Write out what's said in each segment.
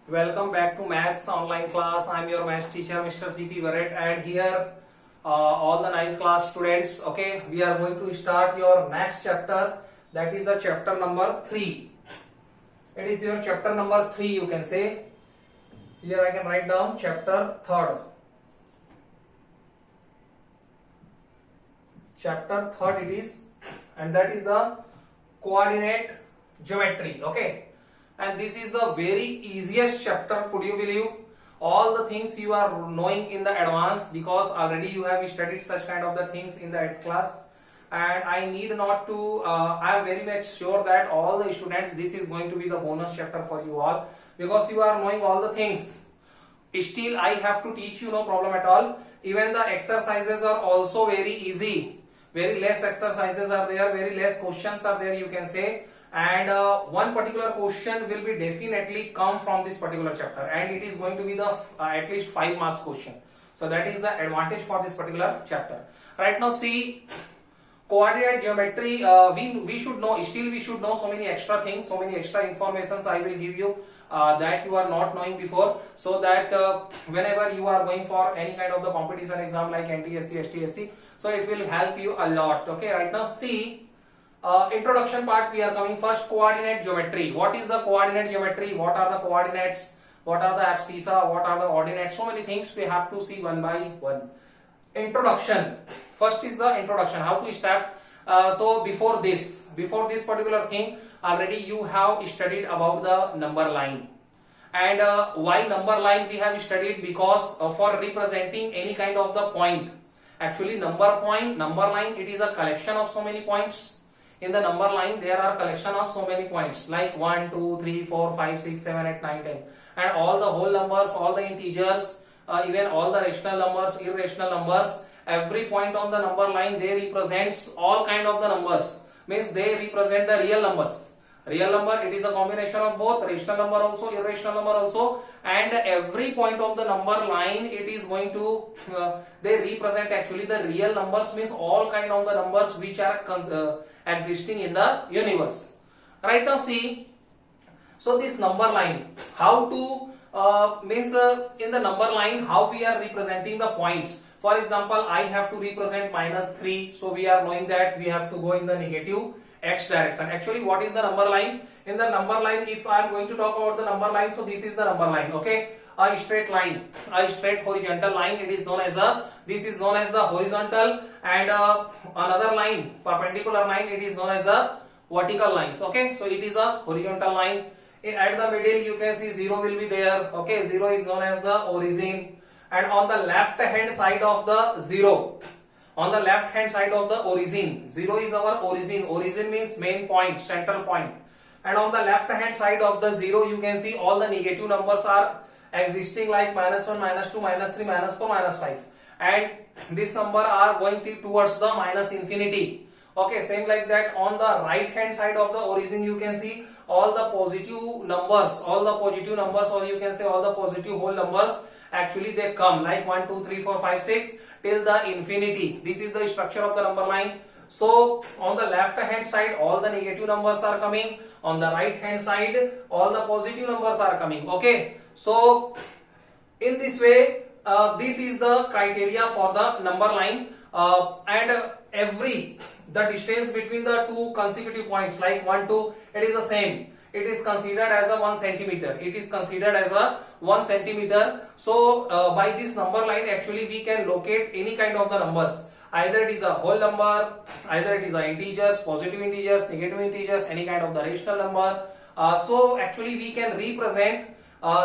Welcome back to Maths online class. I am your maths teacher, Mr. CP Barrett, and here all the 9th class students. Okay, we are going to start your next chapter. That is the chapter number 3. It is your chapter number 3. You can say here I can write down chapter 3rd. Chapter 3rd it is, and that is the coordinate geometry. Okay. And this is the very easiest chapter, could you believe? All the things you are knowing in the advance, because already you have studied such kind of the things in the 8th class, and I need not to I am very much sure that all the students, this is going to be the bonus chapter for you all, because you are knowing all the things. Still I have to teach you, no problem at all. Even the exercises are also very easy, very less exercises are there, very less questions are there, you can say. And one particular question will be definitely come from this particular chapter, and it is going to be the at least 5 marks question. So that is the advantage for this particular chapter. Right now, see, coordinate geometry, we should know, still we should know so many extra things, so many extra informations I will give you that you are not knowing before, so that whenever you are going for any kind of the competition exam like NTSC, STSC, so it will help you a lot. Okay, right now see, introduction part we are coming first. Coordinate geometry. What is the coordinate geometry? What are the coordinates? What are the abscissa? What are the ordinates? So many things we have to see one by one. Introduction. First is the introduction. How to start? So before this particular thing, already you have studied about the number line. And why number line we have studied? Because for representing any kind of the point. Actually, number line, it is a collection of so many points. In the number line, there are collection of so many points like 1, 2, 3, 4, 5, 6, 7, 8, 9, 10. And all the whole numbers, all the integers, even all the rational numbers, irrational numbers, every point on the number line, they represents all kind of the numbers. Means they represent the real numbers. Real number, it is a combination of both rational number also, irrational number also, and every point of the number line, it is going to, they represent actually the real numbers, means all kind of the numbers which are existing in the universe. Right now see, so this number line, how to means in the number line, how we are representing the points. For example, I have to represent -3, so we are knowing that we have to go in the negative x direction. Actually, what is the number line? In the number line, if I am going to talk about the number line, so this is the number line. Okay, a straight line, a straight horizontal line, it is known as this is known as the horizontal, and another line, perpendicular line, it is known as a vertical lines. Okay, so it is a horizontal line. At the middle you can see 0 will be there. Okay, 0 is known as the origin, and on the left hand side of the 0, on the left hand side of the origin, 0 is our origin. Origin means main point, central point. And on the left hand side of the 0, you can see all the negative numbers are existing like -1, -2, -3, -4, -5. And this number are going towards the minus infinity. Okay, same like that. On the right hand side of the origin, you can see all the positive numbers, or you can say all the positive whole numbers, actually they come like 1, 2, 3, 4, 5, 6 till the infinity. This is the structure of the number line. So on the left hand side, all the negative numbers are coming. On the right hand side, all the positive numbers are coming. Okay, so in this way, this is the criteria for the number line, and the distance between the two consecutive points like 1, 2, it is the same. It is considered as a 1 centimeter. It is considered as a 1 centimeter. So by this number line, actually we can locate any kind of the numbers. Either it is a whole number, either it is a integers, positive integers, negative integers, any kind of the rational number. So actually we can represent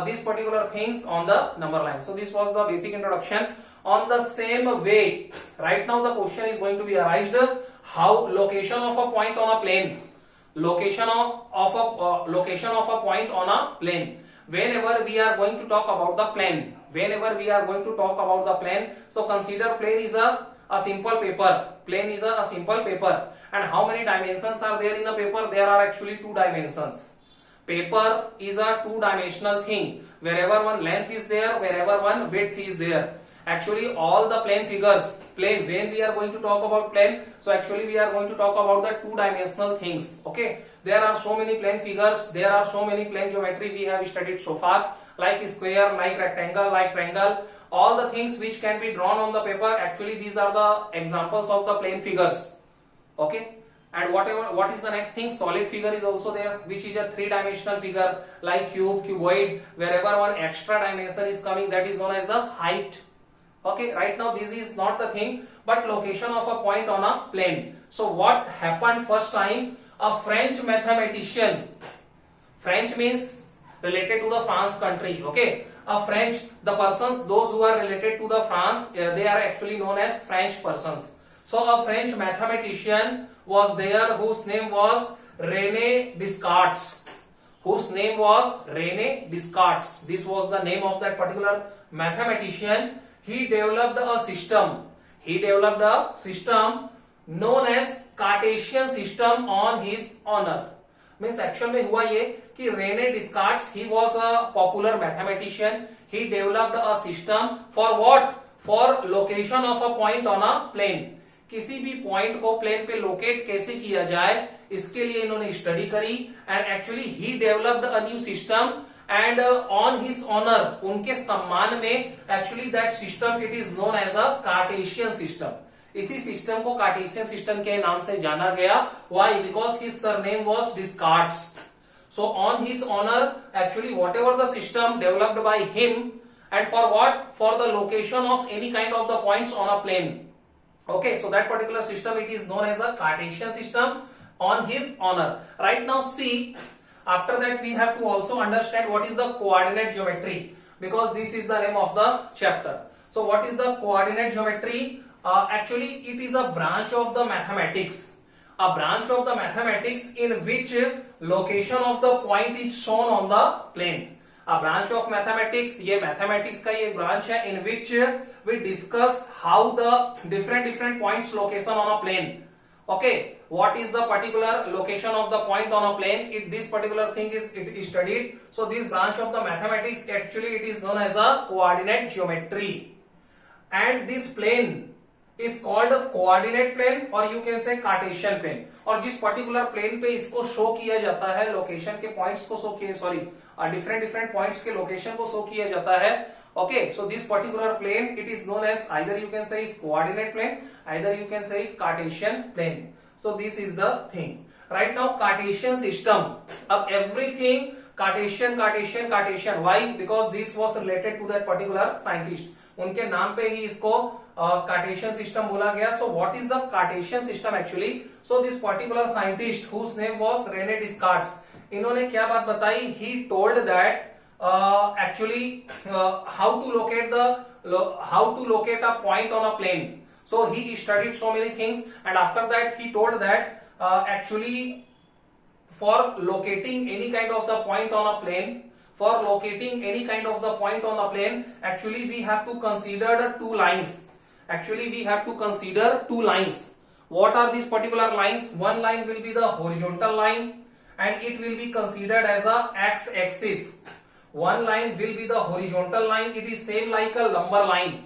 these particular things on the number line. So this was the basic introduction. On the same way, right now the question is going to be arised, how location of a point on a plane. Location of a point on a plane. Whenever we are going to talk about the plane, so consider plane is a simple paper. Plane is a simple paper. And how many dimensions are there in a paper? There are actually 2 dimensions. Paper is a 2-dimensional thing. Wherever one length is there, wherever one width is there. Actually, all the plane figures, plane, when we are going to talk about plane, so actually we are going to talk about the two-dimensional things. Okay, there are so many plane figures, there are so many plane geometry we have studied so far, like square, like rectangle, like triangle, all the things which can be drawn on the paper. Actually, these are the examples of the plane figures. Okay. And what is the next thing? Solid figure is also there, which is a three-dimensional figure like cube, cuboid. Wherever one extra dimension is coming, that is known as the height. Okay, right now this is not the thing, but location of a point on a plane. So what happened first time? A French mathematician. French means related to the France country. Okay, a French, the persons, those who are related to the France, they are actually known as French persons. So a French mathematician was there whose name was René Descartes. Whose name was René Descartes. This was the name of that particular mathematician. He developed a system. He developed a system known as Cartesian system on his honor. Means actual में हुआ ये कि René Descartes, he was a popular mathematician. He developed a system for what? For location of a point on a plane. किसी भी point को plane पे locate कैसे किया जाए, इसके लिए इन्होंने स्टडी करी. And actually he developed a new system and on his honour, उनके सम्मान में actually that system it is known as a Cartesian system. इसी सिस्टम को कार्टेशियन सिस्टम के नाम से जाना गया. Why? Because his surname was Descartes. So on his honour actually whatever the system developed by him, and for what? For the location of any kind of the points on a plane. Okay, so that particular system it is known as a Cartesian system on his honor. Right now see, after that we have to also understand what is the coordinate geometry, because this is the name of the chapter. So what is the coordinate geometry? Actually it is a branch of the mathematics. A branch of the mathematics in which location of the point is shown on the plane. A branch of mathematics, ये mathematics का ये branch है in which we discuss how the different points location on a plane. Okay, what is the particular location of the point on a plane? This particular thing is studied. So this branch of the mathematics actually it is known as a coordinate geometry, and this plane is called coordinate plane or you can say Cartesian plane. और जिस particular plane पे इसको show किया जाता है, location के points को show किया, सॉरी डिफरेंट पॉइंट्स के लोकेशन को शो किया जाता है. Okay, so this particular plane it is known as, either you can say is coordinate plane, either you can say Cartesian plane. So this is the thing. Right now Cartesian system, अब everything Cartesian. Why? Because this was related to that particular scientist. उनके नाम पे ही इसको Cartesian system बोला गया. So what is the Cartesian system actually? So this particular scientist whose name was René Descartes, इन्होंने क्या बात बताई? He told that actually how to locate a point on a plane. So he studied so many things, and after that he told that actually for locating any kind of the point on a plane, actually we have to consider two lines. What are these particular lines? One line will be the horizontal line and it will be considered as a x-axis. One line will be the horizontal line. It is same like a number line.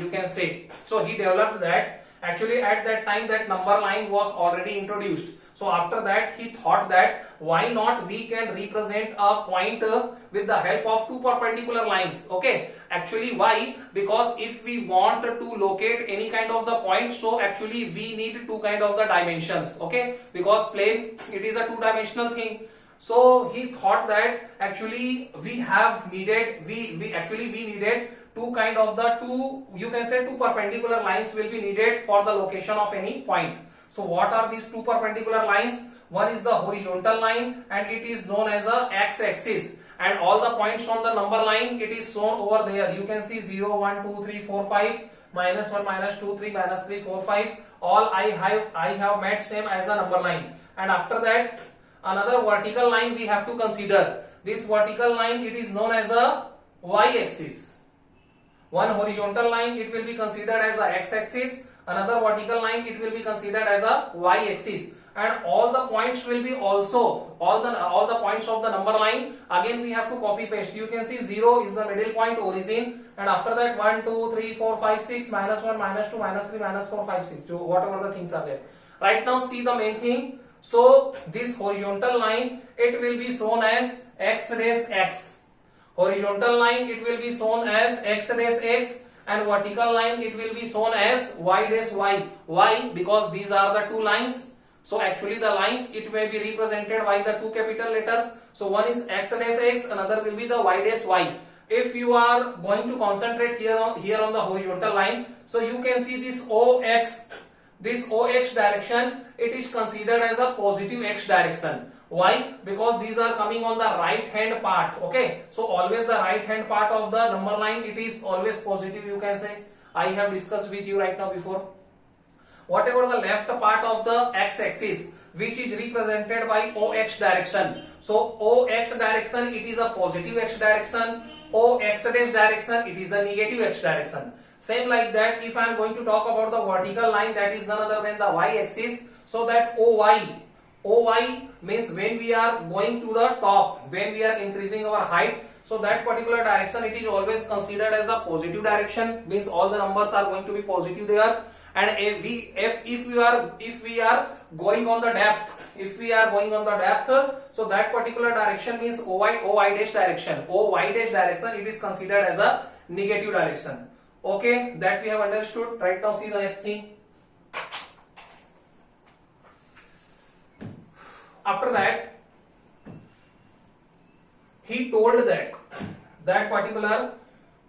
You can say. So he developed that. Actually at that time that number line was already introduced. So after that he thought that why not we can represent a point with the help of two perpendicular lines. Okay, actually why? Because if we want to locate any kind of the point, so actually we need two kind of the dimensions. Okay, because plane it is a two-dimensional thing. So he thought that actually we needed two kind of the you can say two perpendicular lines will be needed for the location of any point. So what are these two perpendicular lines? One is the horizontal line and it is known as a x-axis, and all the points on the number line it is shown over there. You can see 0, 1, 2, 3, 4, 5, -1, -2, 3, -3, 4, 5. All I have made same as a number line. And after that another vertical line we have to consider. This vertical line it is known as a y-axis. One horizontal line it will be considered as a x-axis, another vertical line it will be considered as a y-axis. and all the points will be also all the points of the number line. Again we have to copy paste. You can see 0 is the middle point origin, and after that 1 2 3 4 5 6 minus 1 minus 2 minus 3 minus 4 5 6, so whatever the things are there. Right now see the main thing. So this horizontal line, it will be shown as x dash x. Horizontal line it will be shown as x dash x, and vertical line it will be shown as y dash y. Why? Because these are the two lines. So actually the lines, it may be represented by the two capital letters. So one is x dash x, another will be the y dash y. If you are going to concentrate here on the horizontal line, so you can see this OX direction, it is considered as a positive x direction. Why? Because these are coming on the right hand part. Okay, so always the right hand part of the number line, it is always positive, you can say. I have discussed with you right now before. Whatever the left part of the x axis, which is represented by OX direction. So OX direction, it is a positive x direction. OX dash direction, it is a negative x direction. Same like that, if I am going to talk about the vertical line, that is none other than the y axis. So that OY means when we are going to the top, when we are increasing our height, so that particular direction, it is always considered as a positive direction, means all the numbers are going to be positive there. And if we are going on the depth, so that particular direction means OY dash direction. OY dash direction, it is considered as a negative direction. Okay, that we have understood. Right now see the next thing. After that, he told that particular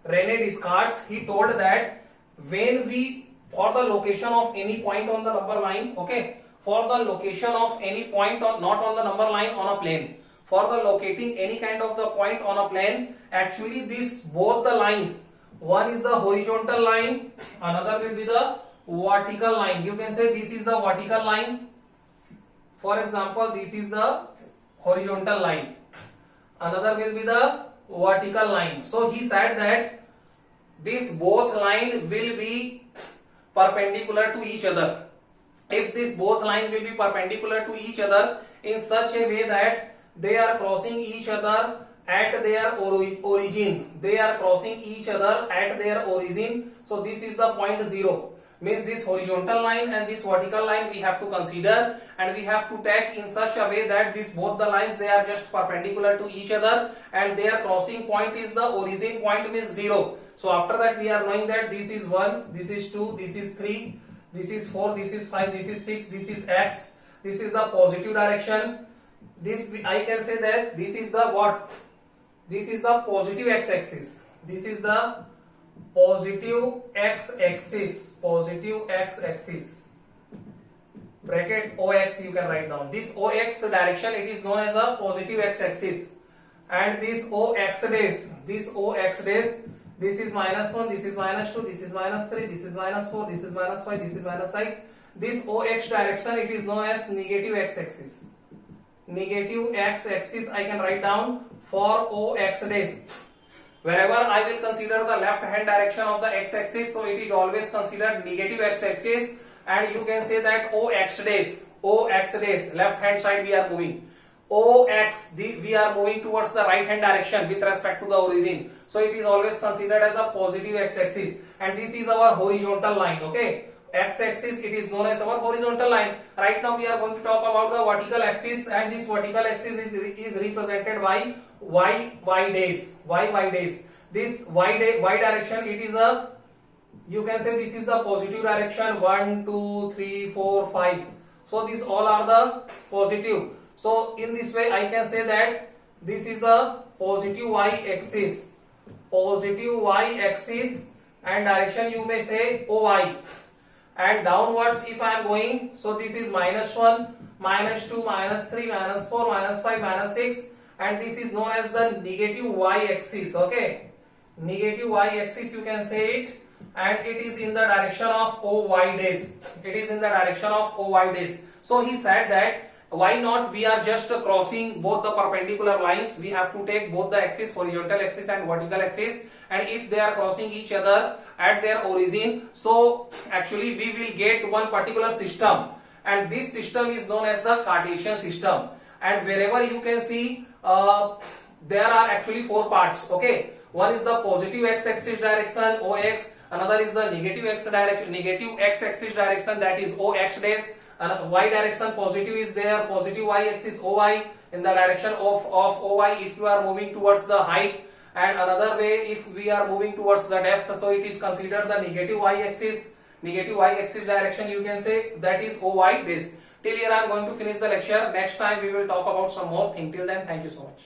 Rene Descartes, he told that when we, for the location of any point on the number line, okay, for the location of any point on, not on the number line, on a plane, for the locating any kind of the point on a plane, actually this both the lines, one is the horizontal line, another will be the vertical line. You can say this is the vertical line. For example, this is the horizontal line, another will be the vertical line. So he said that this both line will be perpendicular to each other. If this both line will be perpendicular to each other in such a way that they are crossing each other at their origin, so this is the point 0, means this horizontal line and this vertical line we have to consider, and we have to take in such a way that this both the lines, they are just perpendicular to each other, and their crossing point is the origin point, means 0. So after that we are knowing that this is 1, this is 2, this is 3, this is 4, this is 5, this is 6, this is x, this is the positive direction. This I can say that this is the what? This is the positive x-axis. This is the positive x-axis. Bracket OX you can write down. This OX direction, it is known as a positive x-axis. And this OX dash, this is minus 1, this is minus 2, this is minus 3, this is minus 4, this is minus 5, this is minus 6. This OX direction, it is known as negative x-axis. Negative x-axis I can write down for OX dash. Wherever I will consider the left hand direction of the x-axis, so it is always considered negative x-axis, and you can say that OX dash, left hand side we are moving. We are moving towards the right hand direction with respect to the origin, so it is always considered as a positive x-axis, and this is our horizontal line. Okay, x-axis, it is known as our horizontal line. Right now we are going to talk about the vertical axis, and this vertical axis is represented by y dash. This y direction, it is a, you can say this is the positive direction, 1 2 3 4 5. So these all are the positive. So in this way I can say that this is the positive y axis, and direction you may say OY. And downwards if I am going, so this is minus 1, minus 2, minus 3, minus 4, minus 5, minus 6, and this is known as the negative y axis. Okay, negative y axis you can say it, and it is in the direction of OY dash. So he said that why not we are just crossing both the perpendicular lines, we have to take both the axis, horizontal axis and vertical axis, and if they are crossing each other at their origin, so actually we will get one particular system, and this system is known as the Cartesian system. And wherever you can see, there are actually four parts. Okay, one is the positive x-axis direction OX, another is the negative x-axis direction, that is OX dash, and y direction positive is there, positive y-axis OY in the direction of OY if you are moving towards the height, and another way if we are moving towards the depth, so it is considered the negative y-axis direction, you can say, that is OY dash. Till here I am going to finish the lecture. Next time we will talk about some more thing. Till then, thank you so much.